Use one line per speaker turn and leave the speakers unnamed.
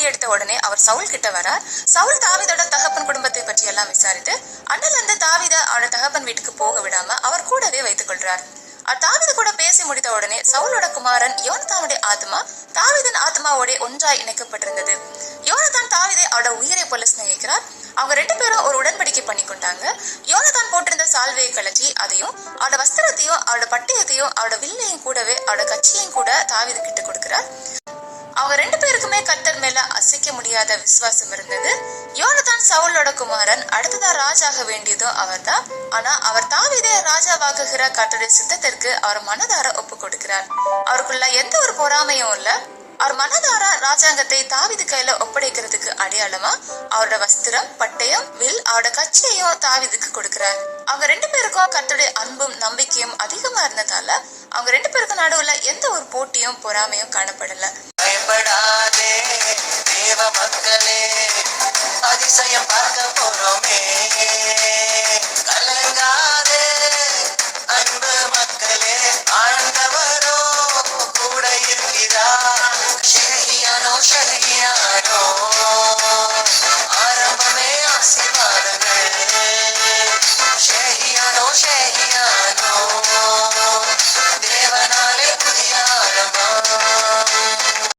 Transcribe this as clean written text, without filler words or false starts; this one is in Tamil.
முடியெடுத்த உடனே அவர் சவுல் கிட்ட வரார். சவுல் தாவீதோட தகப்பன் குடும்பத்தை பற்றி எல்லாம் விசாரித்து அண்ணல் இருந்து தாவீத அவரோட தகப்பன் வீட்டுக்கு போக விடாம அவர் கூடவே வைத்துக் கொள்றார். தாவீது கூட பேசி முடித்த உடனே சவுலோட குமாரன் யோனத்தானுடைய ஆத்மா தாவீதின் ஆத்மாவோட ஒன்றாய் இணைக்கப்பட்டிருந்தது. யோனத்தான் தாவீதை அவரோட உயிரை போல சிநேகிக்கிறார். அவங்க 2 பேரும் ஒரு உடன்படிக்கை பண்ணி கொண்டாங்க. யோனத்தான் போட்டிருந்த சால்வையை கழற்றி அதையும் அவரோட வஸ்திரத்தையும் அவரோட பட்டயத்தையும் அவரோட வில்லையும் கூடவே அவரோட கட்சியையும் கூட தாவீது கிட்ட கொடுக்கிறார். அவங்க 2 பேருக்குமே கர்த்தர் மேல அசைக்க முடியாத விசுவாசம் இருந்தது. யோனத்தான் சவுலோட குமாரன், அடுத்ததா ராஜாக வேண்டியதும் அவர்தான். ஆனா அவர் தாவீதை ராஜாவாக்குகிற கர்த்தருடைய சித்தத்திற்கு அவர் மனதார ஒப்பு கொடுக்கிறார். அவருக்குள்ள எந்த ஒரு பொறாமையும் இல்ல. அவர் மனதார ராஜாங்கத்தை தாவீது கையில ஒப்படைக்கிறதுக்கு அடையாளமா அவரோட வஸ்திரம், பட்டயம், வில், அவரோட கட்சியையும் தாவீதுக்கு கொடுக்கிறார். அவங்க 2 பேருக்கும் கர்த்தருடைய அன்பும் நம்பிக்கையும் அதிகமா இருந்ததால அவங்க 2 பேருக்கும் நடுவுல எந்த ஒரு போட்டியும் பொறாமையும் காணப்படல.
பயப்படாதே தேவ மக்களே, அதிசயம் பார்க்க போறோமே.